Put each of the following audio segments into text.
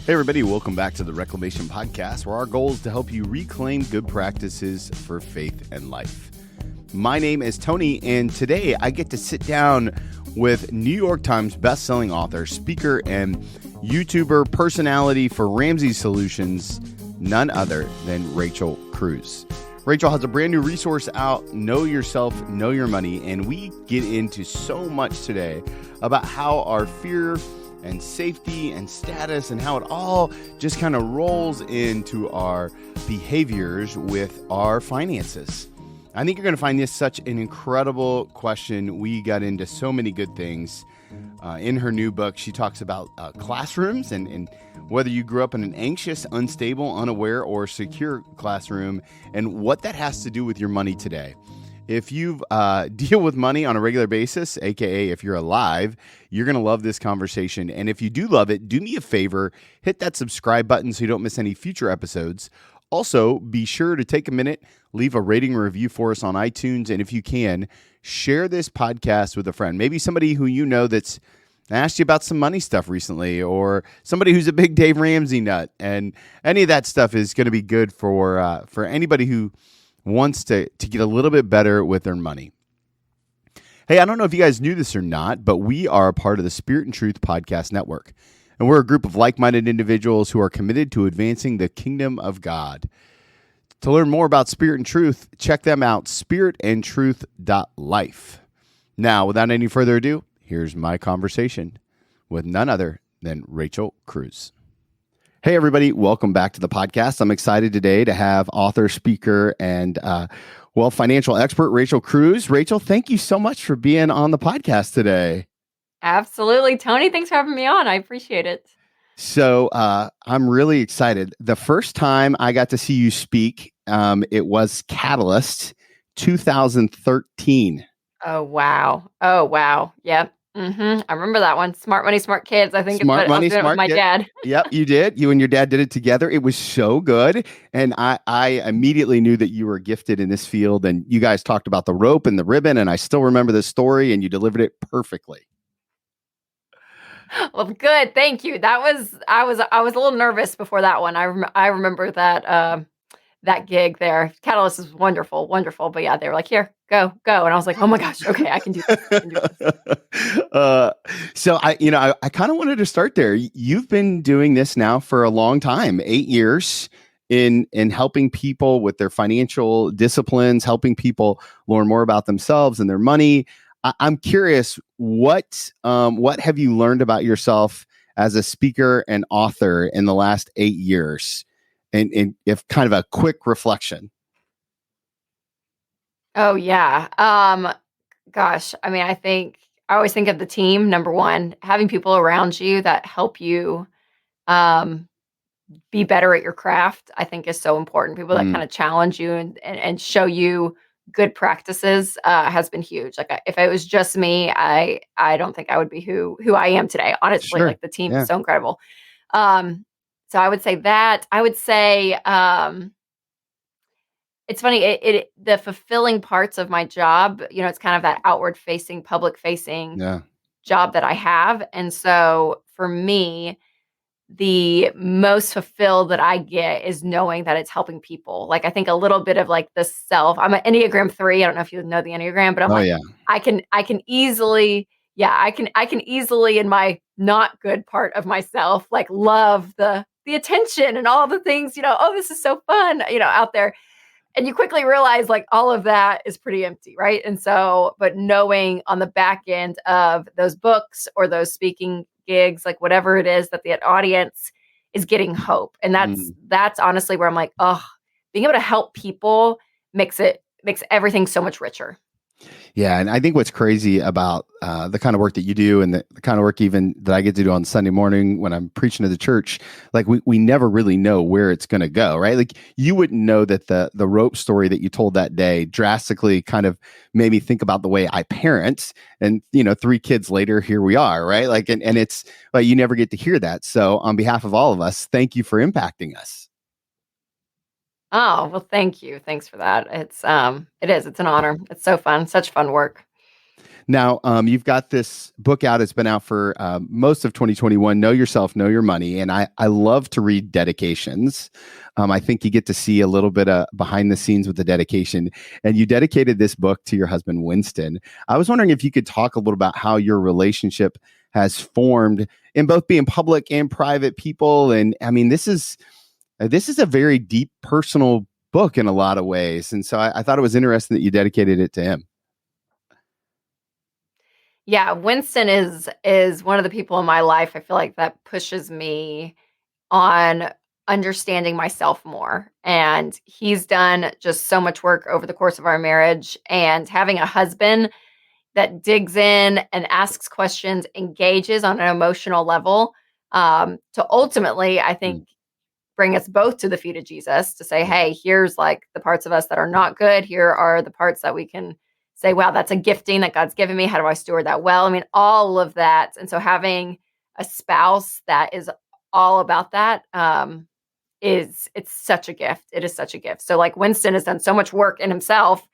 Hey everybody, welcome back to the Reclamation Podcast, where our goal is to help you reclaim good practices for faith and life. My name is Tony, and today I get to sit down with New York Times bestselling author, speaker, and YouTuber personality for Ramsey Solutions, none other than Rachel Cruze. Rachel has a brand new resource out, Know Yourself, Know Your Money, and we get into so much today about how our fear and safety and status and how it all just kind of rolls into our behaviors with our finances. I think you're going to find this such an incredible question. We got into so many good things. In her new book, she talks about classrooms and whether you grew up in an anxious, unstable, unaware, or secure classroom and what that has to do with your money today. If you deal with money on a regular basis, aka if you're alive, you're going to love this conversation. And if you do love it, do me a favor, hit that subscribe button so you don't miss any future episodes. Also, be sure to take a minute, leave a rating and review for us on iTunes. And if you can, share this podcast with a friend, maybe somebody who you know that's asked you about some money stuff recently, or somebody who's a big Dave Ramsey nut. And any of that stuff is going to be good for anybody who wants to get a little bit better with their money. Hey, I don't know if you guys knew this or not, but we are a part of the Spirit and Truth Podcast Network. And we're a group of like-minded individuals who are committed to advancing the kingdom of God. To learn more about Spirit and Truth, check them out, spiritandtruth.life. Now, without any further ado, here's my conversation with none other than Rachel Cruze. Hey, everybody. Welcome back to the podcast. I'm excited today to have author, speaker, and financial expert Rachel Cruze. Rachel, thank you so much for being on the podcast today. Absolutely. Tony, thanks for having me on. I appreciate it. So I'm really excited. The first time I got to see you speak, it was Catalyst 2013. Oh, wow. Yep. I remember that one. Smart Money, Smart Kids. I think Smart Money, Smart with my dad. Yep, you did. You and your dad did it together. It was so good. And I immediately knew that you were gifted in this field. And you guys talked about the rope and the ribbon. And I still remember the story, and you delivered it perfectly. Well, good. Thank you. I was a little nervous before that one. I remember that gig there. Catalyst is wonderful. But yeah, they were like, here, go. And I was like, oh my gosh, okay, I can do this. So I kind of wanted to start there. You've been doing this now for a long time, 8 years in helping people with their financial disciplines, helping people learn more about themselves and their money. I'm curious, what have you learned about yourself as a speaker and author in the last 8 years? And if kind of a quick reflection. Oh yeah. Gosh, I mean, I always think of the team, number one, having people around you that help you be better at your craft, I think is so important. People that kind of challenge you and show you good practices has been huge. Like if it was just me, I don't think I would be who I am today. Honestly, Sure. Like the team is so incredible. So I would say that. I would say it's funny. The fulfilling parts of my job, it's kind of that outward facing, public facing job that I have. And so for me, the most fulfilled that I get is knowing that it's helping people. Like I think a little bit of like the self. I'm an Enneagram 3. I don't know if you know the Enneagram, but I can easily in my not good part of myself, like love the attention and all the things, oh, this is so fun, out there. And you quickly realize like all of that is pretty empty. Right. And so, but knowing on the back end of those books or those speaking gigs, like whatever it is that the audience is getting hope. And that's honestly where I'm like, oh, being able to help people makes everything so much richer. Yeah. And I think what's crazy about the kind of work that you do and the kind of work even that I get to do on Sunday morning when I'm preaching to the church, like we never really know where it's going to go, right? Like you wouldn't know that the rope story that you told that day drastically kind of made me think about the way I parent. And, 3 kids later, here we are, right? Like, and it's like, you never get to hear that. So on behalf of all of us, thank you for impacting us. Oh, well, thank you. Thanks for that. It's an honor. It's so fun. Such fun work. Now, you've got this book out. It's been out for most of 2021, Know Yourself, Know Your Money. And I love to read dedications. I think you get to see a little bit of behind the scenes with the dedication. And you dedicated this book to your husband, Winston. I was wondering if you could talk a little about how your relationship has formed in both being public and private people. And I mean, this is a very deep personal book in a lot of ways. And so I thought it was interesting that you dedicated it to him. Yeah, Winston is one of the people in my life I feel like that pushes me on understanding myself more. And he's done just so much work over the course of our marriage, and having a husband that digs in and asks questions, engages on an emotional level, to ultimately, I think, bring us both to the feet of Jesus to say, hey, here's like the parts of us that are not good. Here are the parts that we can say, wow, that's a gifting that God's given me. How do I steward that well? I mean, all of that. And so having a spouse that is all about that, it's such a gift. It is such a gift. So like Winston has done so much work in himself,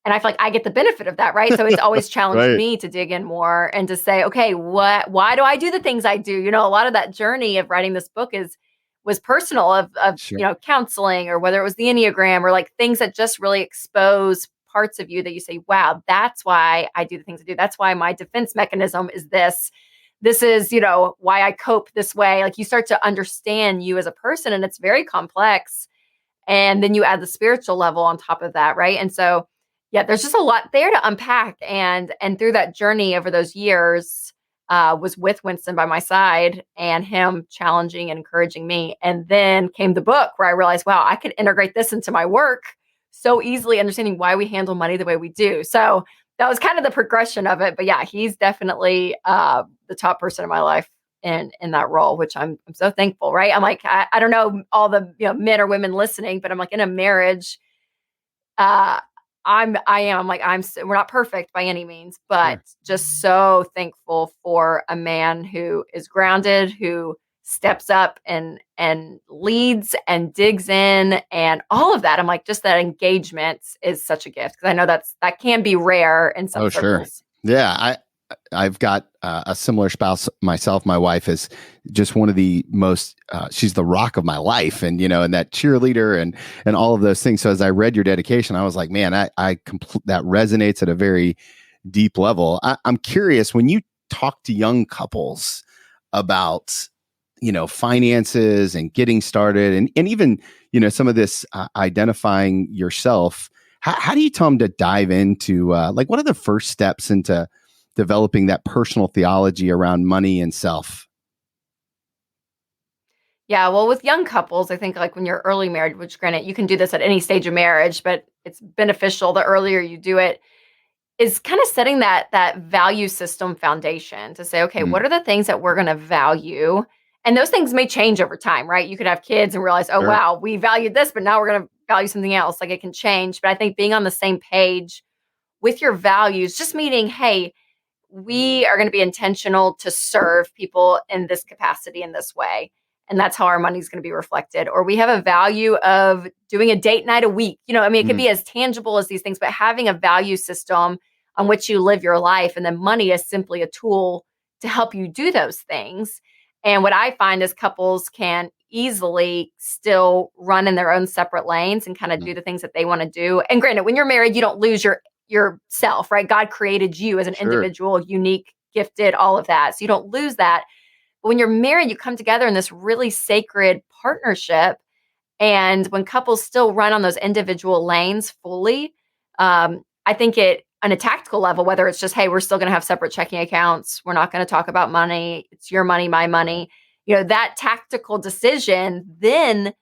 and I feel like I get the benefit of that, right? So it's always challenged me to dig in more and to say, okay, why do I do the things I do? A lot of that journey of writing this book was personal of Sure. Counseling, or whether it was the Enneagram, or like things that just really expose parts of you that you say, wow, that's why I do the things I do. That's why my defense mechanism is this. This is, why I cope this way. Like you start to understand you as a person, and it's very complex. And then you add the spiritual level on top of that, right? And so, yeah, there's just a lot there to unpack. And through that journey over those years, was with Winston by my side, and him challenging and encouraging me. And then came the book where I realized, wow, I could integrate this into my work so easily, understanding why we handle money the way we do. So that was kind of the progression of it. But yeah, he's definitely the top person in my life in that role, which I'm so thankful, right? I'm like, I don't know all the men or women listening, but I'm like in a marriage, we're not perfect by any means, but just so thankful for a man who is grounded, who steps up and leads and digs in and all of that. I'm like, just that engagement is such a gift, because I know that can be rare in some circles. Sure. Yeah. I've got a similar spouse myself. My wife is just one of the most, she's the rock of my life, and, and that cheerleader and all of those things. So as I read your dedication, I was like, man, that resonates at a very deep level. I'm curious, when you talk to young couples about, finances and getting started, and even, some of this identifying yourself, how do you tell them to dive into, what are the first steps into developing that personal theology around money and self? Yeah, well, with young couples, I think like when you're early married, which granted you can do this at any stage of marriage, but it's beneficial the earlier you do it, is kind of setting that value system foundation to say, okay, what are the things that we're going to value? And those things may change over time, right? You could have kids and realize, oh, wow, we valued this, but now we're going to value something else. Like it can change. But I think being on the same page with your values, just meaning, hey, we are going to be intentional to serve people in this capacity, in this way. And that's how our money is going to be reflected. Or we have a value of doing a date night a week. It could be as tangible as these things, but having a value system on which you live your life. And then money is simply a tool to help you do those things. And what I find is couples can easily still run in their own separate lanes and kind of do the things that they want to do. And granted, when you're married, you don't lose yourself, right? God created you as an individual, unique, gifted, all of that. So you don't lose that. But when you're married, you come together in this really sacred partnership. And when couples still run on those individual lanes fully, I think on a tactical level, whether it's just, hey, we're still going to have separate checking accounts, we're not going to talk about money, it's your money, my money, that tactical decision, then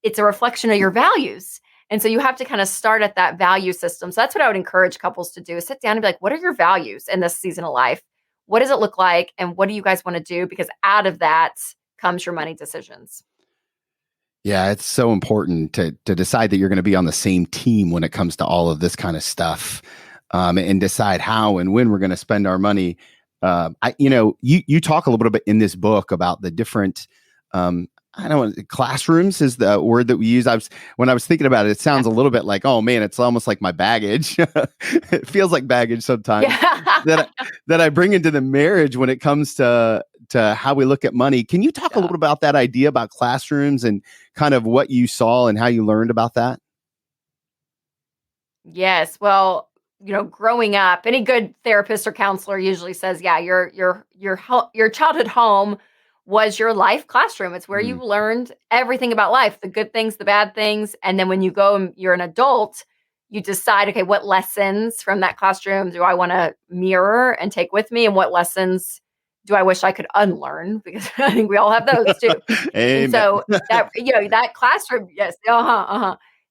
it's a reflection of your values. And so you have to kind of start at that value system. So that's what I would encourage couples to do, is sit down and be like, what are your values in this season of life? What does it look like? And what do you guys want to do? Because out of that comes your money decisions. Yeah, it's so important to decide that you're going to be on the same team when it comes to all of this kind of stuff, and decide how and when we're going to spend our money. You talk a little bit in this book about the different I don't know, classrooms is the word that we use. When I was thinking about it, it sounds a little bit like, oh man, it's almost like my baggage. It feels like baggage sometimes that I bring into the marriage when it comes to how we look at money. Can you talk a little about that idea about classrooms and kind of what you saw and how you learned about that? Yes. Well, growing up, any good therapist or counselor usually says, yeah, your childhood home was your life classroom. It's where you learned everything about life, the good things, the bad things. And then when you go and you're an adult, you decide, okay, what lessons from that classroom do I want to mirror and take with me? And what lessons do I wish I could unlearn? Because I think we all have those too. And so that classroom, yes,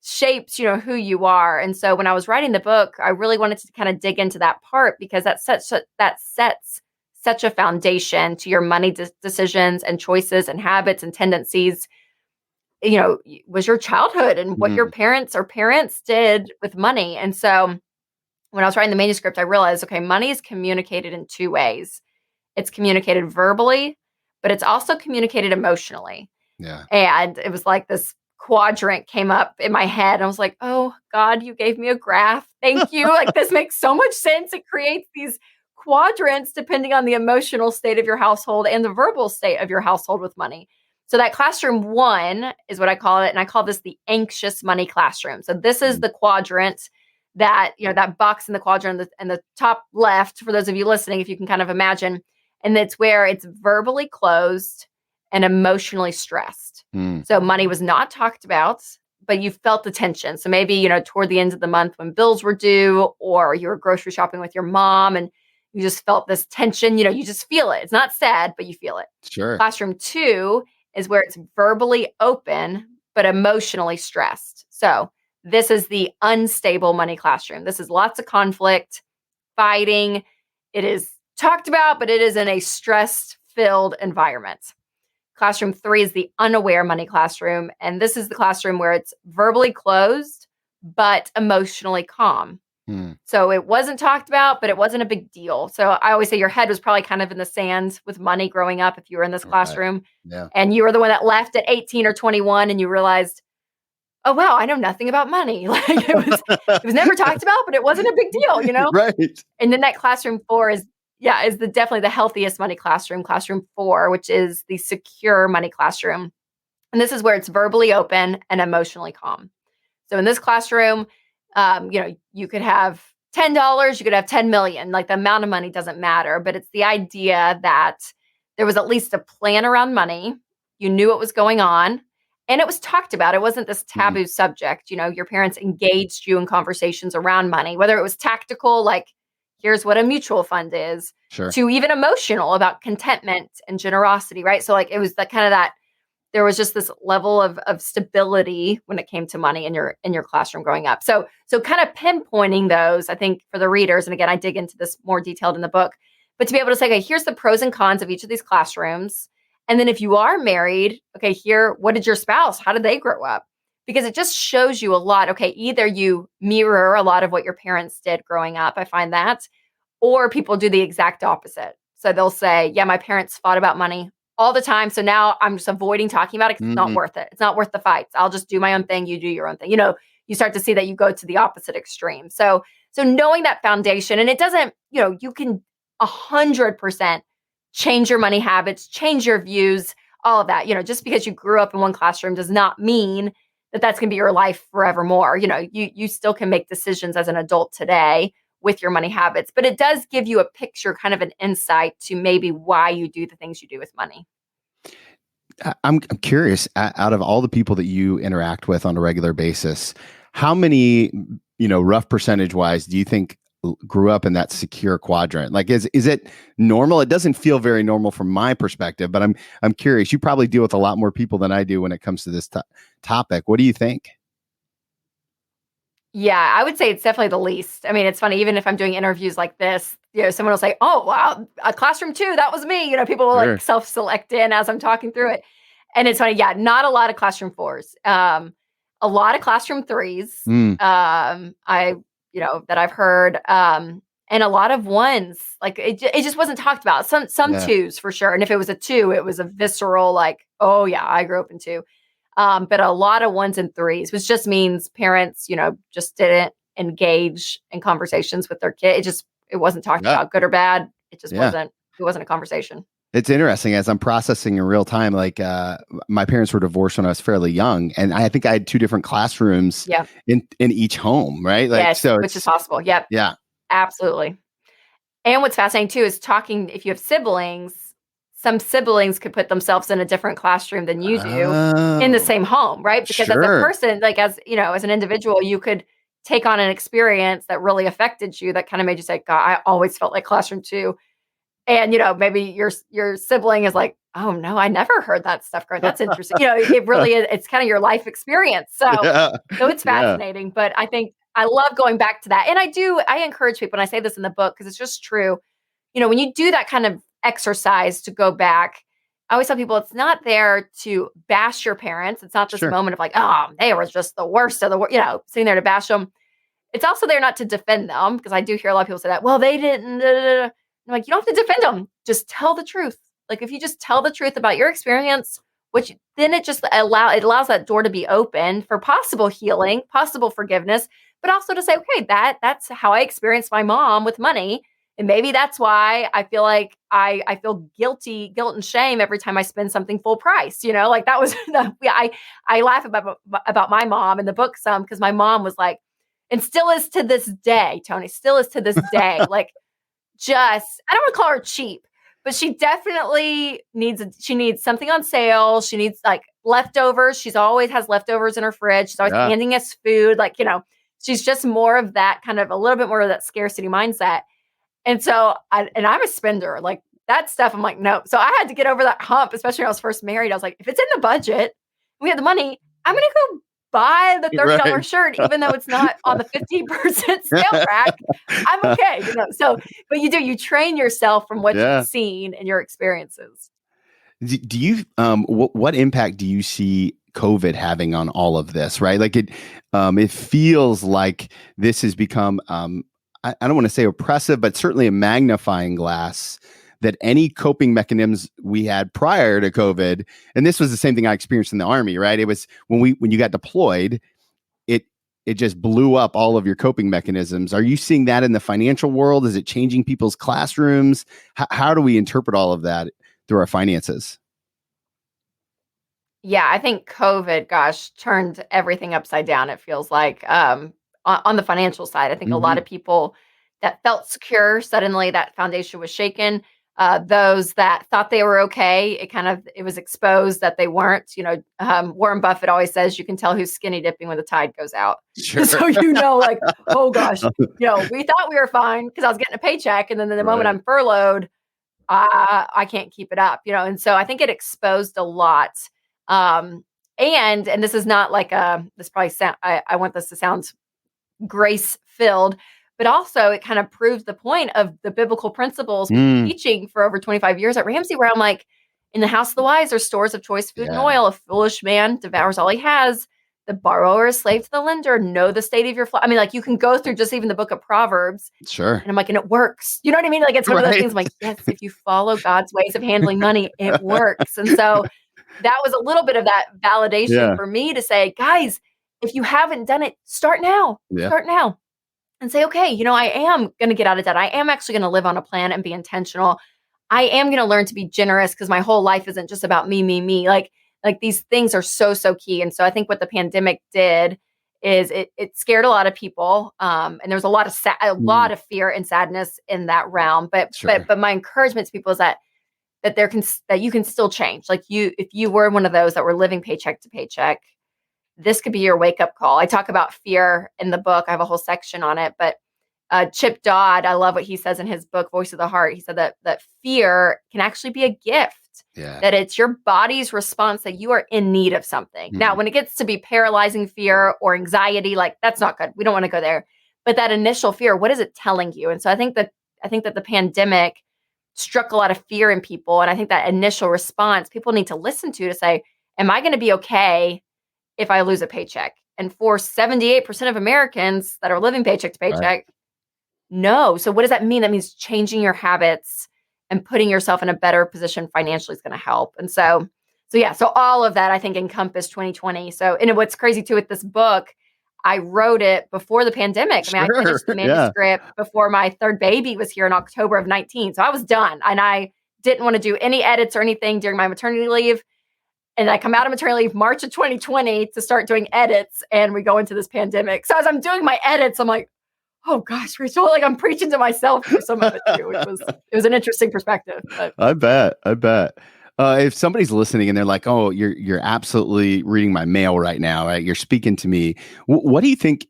shapes, who you are. And so when I was writing the book, I really wanted to kind of dig into that part because that sets such a foundation to your money decisions and choices and habits and tendencies. Was your childhood and what your parents did with money. And so when I was writing the manuscript, I realized, okay, money is communicated in two ways. It's communicated verbally, but it's also communicated emotionally. Yeah. And it was like this quadrant came up in my head. I was like, oh God, you gave me a graph. Thank you. Like, this makes so much sense. It creates these quadrants depending on the emotional state of your household and the verbal state of your household with money. So that classroom 1 is what I call it. And I call this the anxious money classroom. So this is the quadrant that, that box in the quadrant and the top left, for those of you listening, if you can kind of imagine, and it's where it's verbally closed and emotionally stressed. So money was not talked about, but you felt the tension. So maybe, toward the end of the month when bills were due, or you were grocery shopping with your mom and you just felt this tension, you just feel it. It's not sad, but you feel it. Sure. Classroom 2 is where it's verbally open, but emotionally stressed. So this is the unstable money classroom. This is lots of conflict, fighting. It is talked about, but it is in a stress-filled environment. Classroom 3 is the unaware money classroom. And this is the classroom where it's verbally closed, but emotionally calm. So it wasn't talked about, but it wasn't a big deal. So I always say your head was probably kind of in the sand with money growing up if you were in this classroom. Yeah. And you were the one that left at 18 or 21 and you realized, oh, wow, I know nothing about money. Like it was never talked about, but it wasn't a big deal, Right. And then that classroom 4 is definitely the healthiest money classroom 4, which is the secure money classroom. And this is where it's verbally open and emotionally calm. So in this classroom, you could have $10, you could have 10 million, like the amount of money doesn't matter, but it's the idea that there was at least a plan around money. You knew what was going on and it was talked about. It wasn't this taboo subject. Your parents engaged you in conversations around money, whether it was tactical, like here's what a mutual fund is, sure, to even emotional about contentment and generosity, right? So like it was that there was just this level of stability when it came to money in your classroom growing up. So kind of pinpointing those, I think, for the readers, and again, I dig into this more detailed in the book, but to be able to say, okay, here's the pros and cons of each of these classrooms. And then if you are married, okay, what did your spouse, how did they grow up? Because it just shows you a lot. Okay, either you mirror a lot of what your parents did growing up, I find that, or people do the exact opposite. So they'll say, yeah, my parents fought about money all the time. So now I'm just avoiding talking about it because it's not worth it. It's not worth the fights. I'll just do my own thing. You do your own thing. You start to see that you go to the opposite extreme. So knowing that foundation, and it doesn't, you can 100% change your money habits, change your views, all of that. Just because you grew up in one classroom does not mean that that's going to be your life forevermore. You still can make decisions as an adult today with your money habits, but it does give you a picture, kind of an insight to maybe why you do the things you do with money. I'm curious, out of all the people that you interact with on a regular basis, how many, rough percentage wise, do you think grew up in that secure quadrant? Like, is it normal? It doesn't feel very normal from my perspective, but I'm curious. You probably deal with a lot more people than I do when it comes to this topic. What do you think? Yeah, I would say it's definitely the least. I mean, it's funny, even if I'm doing interviews like this, someone will say, oh, wow, classroom 2, that was me. People will like self-select in as I'm talking through it. And it's funny, yeah, not a lot of classroom 4s. A lot of classroom 3s, that I've heard. And and a lot of ones. Like it just wasn't talked about. Some twos for sure. And if it was a two, it was a visceral like, oh yeah, I grew up in two. But a lot of ones and threes, which just means parents, just didn't engage in conversations with their kid. It wasn't talked about, good or bad. It just wasn't a conversation. It's interesting as I'm processing in real time. Like my parents were divorced when I was fairly young, and I think I had 2 different classrooms in each home, right? Like, yes, which is possible. Yep. Yeah. Absolutely. And what's fascinating too is talking, if you have siblings, some siblings could put themselves in a different classroom than you do in the same home, right? Because as a person, like as an individual, you could take on an experience that really affected you that kind of made you say, God, I always felt like classroom 2. And, maybe your sibling is like, oh no, I never heard that stuff. That's interesting. It really is. It's kind of your life experience. So it's fascinating, but I think I love going back to that. And I encourage people, and I say this in the book because it's just true. When you do that kind of exercise to go back, I always tell people it's not there to bash your parents. It's not this moment of like, oh, they were just the worst of the worst, sitting there to bash them. It's also there not to defend them, because I do hear a lot of people say that, well, they didn't. I'm like, you don't have to defend them. Just tell the truth. Like if you just tell the truth about your experience, then it just allows that door to be open for possible healing, possible forgiveness, but also to say, okay, that's how I experienced my mom with money. And maybe that's why I feel like I feel guilt and shame every time I spend something full price, like that was, I laugh about my mom in the book some, because my mom was like, and still is to this day, Tony, still is to this day, like I don't want to call her cheap, but she definitely needs something on sale. She needs like leftovers. She's always has leftovers in her fridge. She's always handing us food. Like, she's just more of that kind of a little bit more of that scarcity mindset. And so I'm a spender, like that stuff. I'm like, no. So I had to get over that hump, especially when I was first married. I was like, if it's in the budget, we have the money, I'm going to go buy the $30 shirt, even though it's not on the 50% sale rack. I'm okay. So, but you train yourself from what you've seen and your experiences. Do you, what impact do you see COVID having on all of this, right? Like it feels like this has become, I don't want to say oppressive, but certainly a magnifying glass that any coping mechanisms we had prior to COVID, and this was the same thing I experienced in the Army, right? It was when you got deployed, it just blew up all of your coping mechanisms. Are you seeing that in the financial world? Is it changing people's classrooms? How do we interpret all of that through our finances? Yeah, I think COVID, turned everything upside down. It feels like on the financial side, I think a lot of people that felt secure, suddenly that foundation was shaken. Those that thought they were okay, it was exposed that they weren't. Warren Buffett always says you can tell who's skinny dipping when the tide goes out. Sure. So like, oh gosh, we thought we were fine because I was getting a paycheck, and then the moment I'm furloughed, I can't keep it up. And so I think it exposed a lot. And this is not like this probably I want this to sound grace filled, but also it kind of proves the point of the biblical principles teaching for over 25 years at Ramsey, where I'm like, in the house of the wise, there's stores of choice food and oil. A foolish man devours all he has. The borrower is slave to the lender. Know the state of your flock. I mean, like you can go through just even the book of Proverbs. Sure. And I'm like, and it works. You know what I mean? Like it's one of those things I'm like, yes, if you follow God's ways of handling money, it works. And so that was a little bit of that validation for me to say, guys, if you haven't done it, start now. Start now. And say, okay, I am going to get out of debt. I am actually going to live on a plan and be intentional. I am going to learn to be generous because my whole life isn't just about me. Like these things are so, so key. And so I think what the pandemic did is it scared a lot of people. And there was a lot of fear and sadness in that realm. But my encouragement to people is that you can still change. Like if you were one of those that were living paycheck to paycheck, this could be your wake-up call. I talk about fear in the book. I have a whole section on it. But Chip Dodd, I love what he says in his book, Voice of the Heart. He said that fear can actually be a gift, that it's your body's response that you are in need of something. Now, when it gets to be paralyzing fear or anxiety, like that's not good. We don't want to go there. But that initial fear, what is it telling you? And so I think that the pandemic struck a lot of fear in people. And I think that initial response, people need to listen to say, am I going to be okay if I lose a paycheck? And for 78% of Americans that are living paycheck to paycheck, No. So what does that mean? That means changing your habits and putting yourself in a better position financially is going to help. And so all of that I think encompassed 2020. So, and what's crazy too with this book, I wrote it before the pandemic. Sure. I mean, I finished the manuscript before my third baby was here in October of 19. So I was done, and I didn't want to do any edits or anything during my maternity leave. And I come out of maternity leave March of 2020 to start doing edits, and we go into this pandemic. So as I'm doing my edits, I'm like, oh gosh, Rachel, like I'm preaching to myself through some of it too. It was an interesting perspective. But. I bet. If somebody's listening and they're like, "Oh, you're absolutely reading my mail right now, right? You're speaking to me." What do you think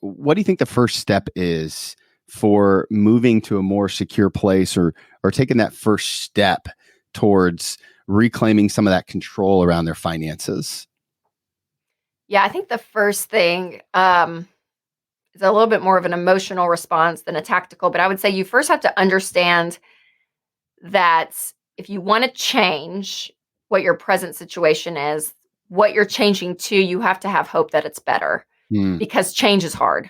What do you think the first step is for moving to a more secure place, or taking that first step towards reclaiming some of that control around their finances? Yeah, I think the first thing is a little bit more of an emotional response than a tactical. But I would say you first have to understand that if you want to change what your present situation is, what you're changing to, you have to have hope that it's better, because change is hard.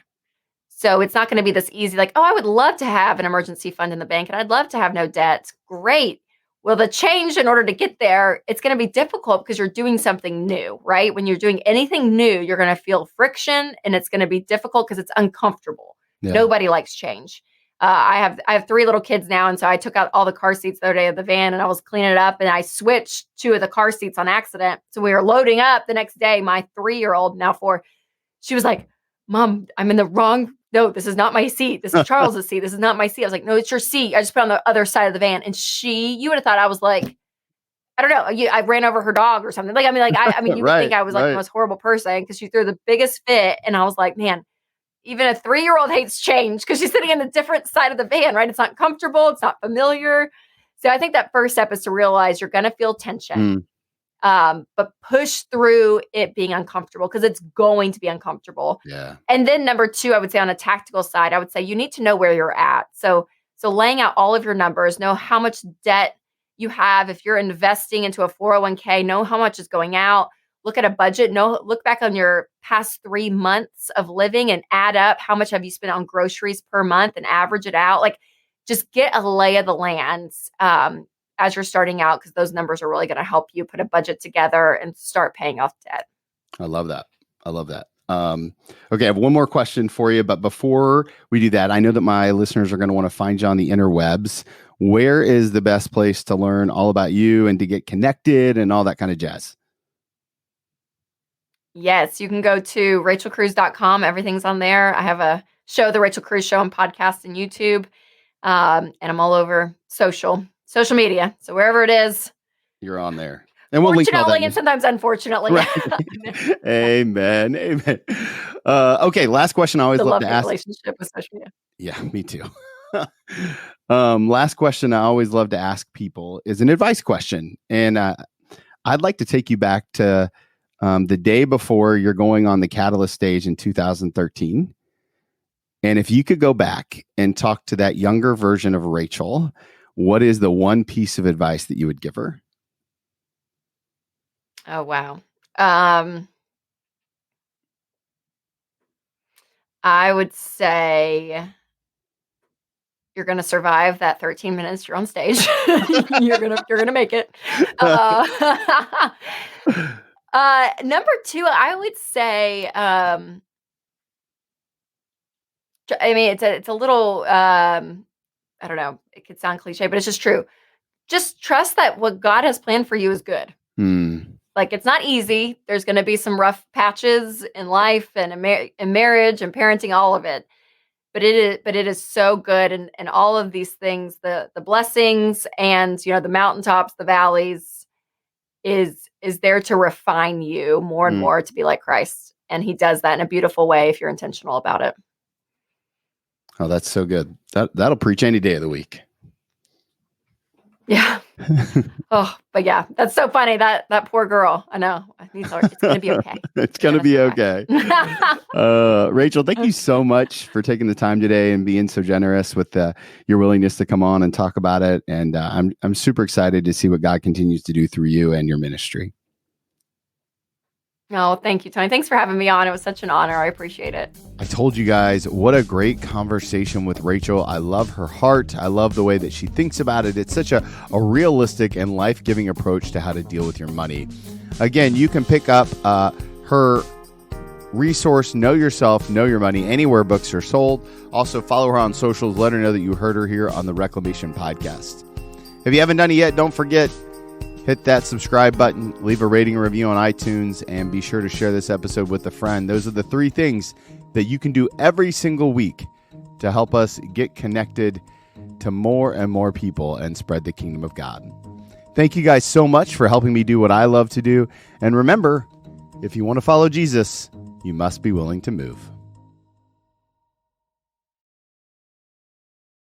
So it's not going to be this easy, like, oh, I would love to have an emergency fund in the bank and I'd love to have no debt. Great. Well, the change in order to get there, it's going to be difficult because you're doing something new, right? When you're doing anything new, you're going to feel friction, and it's going to be difficult because it's uncomfortable. Yeah. Nobody likes change. I have 3 little kids now, and so I took out all the car seats the other day of the van, and I was cleaning it up, and I switched 2 of the car seats on accident. So we were loading up the next day. My 3-year-old, now 4, she was like, "Mom, I'm in the wrong. No, this is not my seat. This is Charles's seat. This is not my seat." I was like, "No, it's your seat. I just put it on the other side of the van." And you would have thought I was like, I don't know, I ran over her dog or something. I mean, you would think I was like the most horrible person because she threw the biggest fit, and I was like, man. Even a 3-year-old hates change because she's sitting in a different side of the van, right? It's not comfortable. It's not familiar. So I think that first step is to realize you're going to feel tension, but push through it being uncomfortable, because it's going to be uncomfortable. Yeah. And then number 2, I would say on a tactical side, I would say you need to know where you're at. So laying out all of your numbers, know how much debt you have. If you're investing into a 401k, know how much is going out. Look at a budget. Look back on your past 3 months of living and add up how much have you spent on groceries per month and average it out. Like, just get a lay of the land as you're starting out, because those numbers are really going to help you put a budget together and start paying off debt. I love that. Okay, I have one more question for you, but before we do that, I know that my listeners are going to want to find you on the interwebs. Where is the best place to learn all about you and to get connected and all that kind of jazz? Yes, you can go to rachelcruze.com. Everything's on there. I have a show, The Rachel Cruze Show, on podcast and YouTube. And I'm all over social media. So wherever it is, you're on there. And we'll link all that. And sometimes unfortunately. Right. Amen. Okay, last question I always love to ask. Relationship with social media. Yeah, me too. Last question I always love to ask people is an advice question. And I'd like to take you back to the day before you're going on the Catalyst stage in 2013. And if you could go back and talk to that younger version of Rachel, what is the one piece of advice that you would give her? Oh, wow. I would say you're going to survive that 13 minutes you're on stage. you're going to make it. Number 2, I would say, I mean, it's a little, I don't know, it could sound cliche, but it's just true. Just trust that what God has planned for you is good. Like, it's not easy. There's going to be some rough patches in life and in marriage and parenting, all of it. But it is so good. And all of these things, the blessings and, the mountaintops, the valleys, is there to refine you more and more to be like Christ. And he does that in a beautiful way if you're intentional about it. Oh, that's so good. That'll preach any day of the week. Yeah. Oh, but yeah, that's so funny. That poor girl. I know. It's going to be okay. It's going to be okay. Rachel, thank you so much for taking the time today and being so generous with your willingness to come on and talk about it. And I'm super excited to see what God continues to do through you and your ministry. Oh, thank you, Tony. Thanks for having me on. It was such an honor. I appreciate it. I told you guys, what a great conversation with Rachel. I love her heart. I love the way that she thinks about it. It's such a realistic and life-giving approach to how to deal with your money. Again, you can pick up her resource, Know Yourself, Know Your Money, anywhere books are sold. Also, follow her on socials. Let her know that you heard her here on the Reclamation Podcast. If you haven't done it yet, don't forget, hit that subscribe button, leave a rating and review on iTunes, and be sure to share this episode with a friend. Those are the 3 things that you can do every single week to help us get connected to more and more people and spread the kingdom of God. Thank you guys so much for helping me do what I love to do. And remember, if you want to follow Jesus, you must be willing to move.